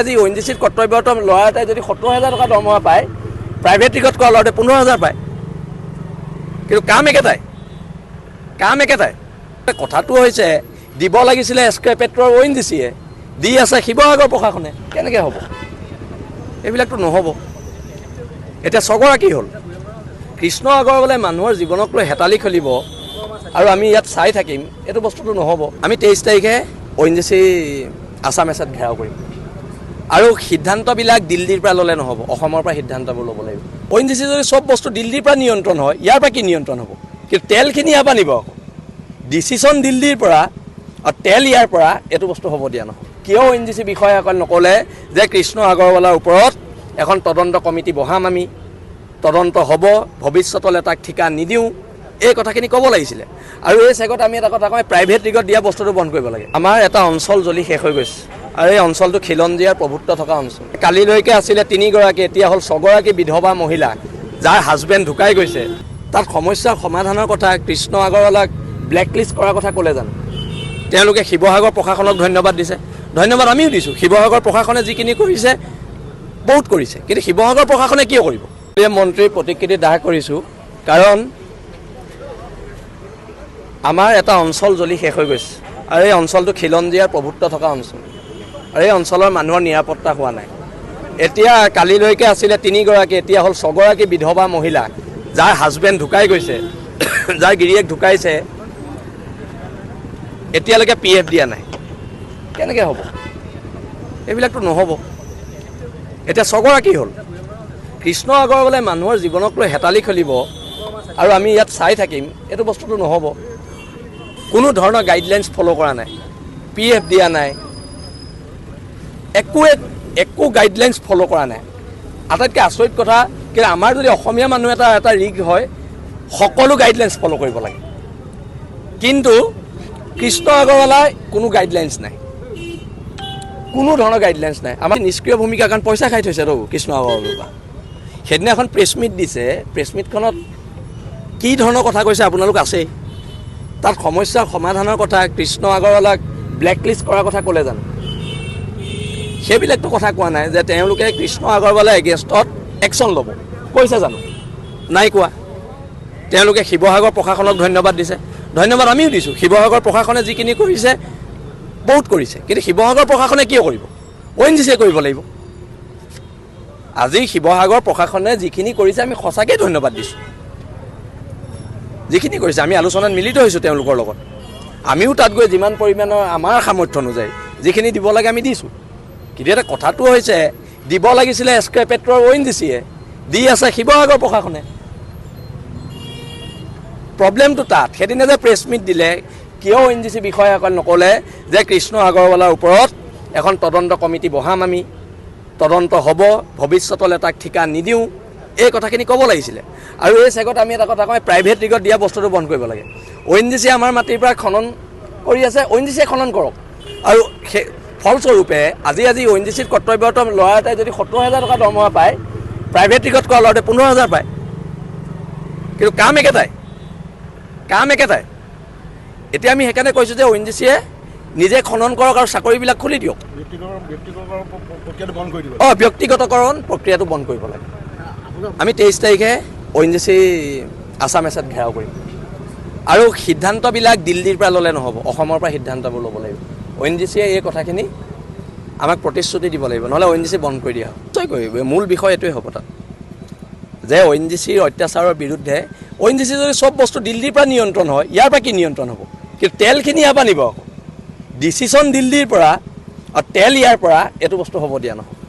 আজি ONGCত কৰ্তব্যৰত ল'ৰা এটাই যদি 70,000 টকা দৰমহা পায়, প্ৰাইভেট টিকট কৰা ল'ৰাটোৱে 15,000 পায়, কিন্তু কাম একেটাই। কথাটো হৈছে দিব লাগিছিলে এছকে পেট্ৰৰ ONGCয়ে, দি আছে শিৱসাগৰ প্ৰশাসনে। কেনেকৈ হ'ব? এইবিলাকতো নহ'ব। এতিয়া ছগৰাকী হ'ল কৃষ্ণ আগৰৱালাই মানুহৰ জীৱনক লৈ হেতালি খেলিব আৰু আমি ইয়াত চাই থাকিম, এইটো বস্তুটো নহ'ব। আমি 23 তাৰিখে ONGC আছাম এছাত ঘেৰাও কৰিম আৰু সিদ্ধান্তবিলাক দিল্লীৰ পৰা ল'লে নহ'ব, অসমৰ পৰা সিদ্ধান্তবোৰ ল'ব লাগিব। ONGC যদি চব বস্তু দিল্লীৰ পৰা নিয়ন্ত্ৰণ হয়, ইয়াৰ পৰা কি নিয়ন্ত্ৰণ হ'ব? কিন্তু তেলখিনি ইয়াৰ পৰা নিব আকৌ, ডিচিশ্যন দিল্লীৰ পৰা আৰু তেল ইয়াৰ পৰা, এইটো বস্তু হ'ব দিয়া নহয়। কিয় ONGC বিষয়াসকল নক'লে যে কৃষ্ণ আগৰৱালাৰ ওপৰত এখন তদন্ত কমিটি বহাম, আমি তদন্ত হ'ব, ভৱিষ্যতলৈ তাক ঠিকা নিদিওঁ, এই কথাখিনি ক'ব লাগিছিলে। আৰু এই চেগত আমি এটা কথা কওঁ, প্ৰাইভেট টিকট দিয়া বস্তুটো বন্ধ কৰিব লাগে। আমাৰ এটা অঞ্চল জ্বলি শেষ হৈ গৈছে আৰু এই অঞ্চলটো খিলঞ্জীয়াৰ প্ৰভুত্ব থকা অঞ্চল। কালিলৈকে আছিলে 3 গৰাকী, এতিয়া হ'ল 6 গৰাকী বিধৱা মহিলা, যাৰ হাজবেণ্ড ঢুকাই গৈছে। তাত সমস্যাৰ সমাধানৰ কথা কৃষ্ণ আগৰৱালাক ব্লেকলিষ্ট কৰাৰ কথা ক'লে জানো? তেওঁলোকে শিৱসাগৰ প্ৰশাসনক ধন্যবাদ দিছে, ধন্যবাদ আমিও দিছোঁ। শিৱসাগৰ প্ৰশাসনে যিখিনি কৰিছে বহুত কৰিছে, কিন্তু শিৱসাগৰ প্ৰশাসনে কিয় কৰিব? মন্ত্ৰীৰ প্ৰতিকৃতি দাহ কৰিছোঁ, কাৰণ আমাৰ এটা অঞ্চল জ্বলি শেষ হৈ গৈছে আৰু এই অঞ্চলটো খিলঞ্জীয়াৰ প্ৰভুত্ব থকা অঞ্চল আৰু এই অঞ্চলৰ মানুহৰ নিৰাপত্তা হোৱা নাই। এতিয়া কালিলৈকে আছিলে 3 গৰাকী, এতিয়া হ'ল 6 গৰাকী বিধৱা মহিলা, যাৰ হাজবেণ্ড ঢুকাই গৈছে, যাৰ গিৰিয়েক ঢুকাইছে, এতিয়ালৈকে PF দিয়া নাই। কেনেকৈ হ'ব? এইবিলাকতো নহ'ব। এতিয়া 6 গৰাকী হ'ল কৃষ্ণ আগৰৱালাই মানুহৰ জীৱনক লৈ হেতালি খেলিব আৰু আমি ইয়াত চাই থাকিম, এইটো বস্তুটো নহ'ব। কোনো ধৰণৰ গাইডলাইনছ ফ'ল' কৰা নাই, PF দিয়া নাই, একো গাইডলাইনছ ফ'ল' কৰা নাই। আটাইতকৈ আচৰিত কথা কি, আমাৰ যদি অসমীয়া মানুহ এটা ৰিগ হয়, সকলো গাইডলাইনছ ফ'ল' কৰিব লাগে, কিন্তু কৃষ্ণ আগৰৱালাই কোনো গাইডলাইনছ নাই, কোনো ধৰণৰ গাইডলাইনছ নাই। আমাৰ নিষ্ক্ৰিয় ভূমিকা, কাৰণ পইচা খাই থৈছে তো কৃষ্ণ আগৰৱালাৰ পৰা। সেইদিনা এখন প্ৰেছ মিট দিছে, প্ৰেছ মিটখনত কি ধৰণৰ কথা কৈছে আপোনালোক আছেই। তাত সমস্যাৰ সমাধানৰ কথা কৃষ্ণ আগৰৱালাক ব্লেকলিষ্ট কৰাৰ কথা ক'লে জানো? সেইবিলাকতো কথা কোৱা নাই যে তেওঁলোকে কৃষ্ণ আগৰৱালাৰ এগেইনষ্টত একশ্যন ল'ব, কৈছে জানো? নাই কোৱা। তেওঁলোকে শিৱসাগৰ প্ৰশাসনক ধন্যবাদ দিছে, ধন্যবাদ আমিও দিছোঁ। শিৱসাগৰ প্ৰশাসনে যিখিনি কৰিছে বহুত কৰিছে, কিন্তু শিৱসাগৰ প্ৰশাসনে কিয় কৰিব? ONGCয়ে কৰিব লাগিব। আজি শিৱসাগৰ প্ৰশাসনে যিখিনি কৰিছে আমি সঁচাকৈ ধন্যবাদ দিছোঁ। যিখিনি কৰিছে আমি আলোচনাত মিলিত হৈছোঁ তেওঁলোকৰ লগত, আমিও তাত গৈ যিমান পৰিমাণৰ আমাৰ সামৰ্থ্য অনুযায়ী যিখিনি দিব লাগে আমি দিছোঁ। কিন্তু এটা কথাটো হৈছে, দিব লাগিছিলে এছকে পেট্ৰৰ ONGCয়ে, দি আছে শিৱসাগৰ প্ৰশাসনে। প্ৰব্লেমটো তাত। সেইদিনা যে প্ৰেছ মিট দিলে, কিয় ONGC বিষয়াসকল নক'লে যে কৃষ্ণ আগৰৱালাৰ ওপৰত এখন তদন্ত কমিটি বহাম, আমি তদন্ত হ'ব, ভৱিষ্যতলৈ তাক ঠিকা নিদিওঁ, এই কথাখিনি ক'ব লাগিছিলে। আৰু এই চেগত আমি এটা কথা কওঁ, প্ৰাইভেট টিকট দিয়া বস্তুটো বন্ধ কৰিব লাগে। ONGCয়ে আমাৰ মাটিৰ পৰা খনন কৰি আছে, ONGCয়ে খনন কৰক। আৰু সেই ফলস্বৰূপে আজি ONGCত কৰ্তব্যৰত ল'ৰা এটাই যদি 70,000 টকা দৰমহা পায়, প্ৰাইভেট টিকট কৰা ল'ৰাটোৱে 15,000 পায়, কিন্তু কাম একেটাই। এতিয়া আমি সেইকাৰণে কৈছোঁ যে ONGCয়ে নিজে খনন কৰক আৰু চাকৰিবিলাক খুলি দিয়ক। ব্যক্তিগতকৰণ প্ৰক্ৰিয়াটো বন্ধ কৰিব লাগে। আমি 23 তাৰিখে ONGC আছাম এছাত ঘেৰাও কৰিম আৰু সিদ্ধান্তবিলাক দিল্লীৰ পৰা ল'লে নহ'ব, অসমৰ পৰা সিদ্ধান্তবোৰ ল'ব লাগিব। ONGCয়ে এই কথাখিনি আমাক প্ৰতিশ্ৰুতি দিব লাগিব, নহ'লে ONGC বন্ধ কৰি দিয়া হ'ব। নিশ্চয় কৰিব। মূল বিষয় এইটোৱে হ'ব তাত যে ONGCৰ অত্যাচাৰৰ বিৰুদ্ধে, ONGC যদি চব বস্তু দিল্লীৰ পৰা নিয়ন্ত্ৰণ হয়, ইয়াৰ পৰা কি নিয়ন্ত্ৰণ হ'ব? কিন্তু তেলখিনি ইয়াৰ পৰা নিব আকৌ, ডিচিশ্যন দিল্লীৰ পৰা আৰু তেল ইয়াৰ পৰা, এইটো বস্তু হ'ব দিয়া নহয়।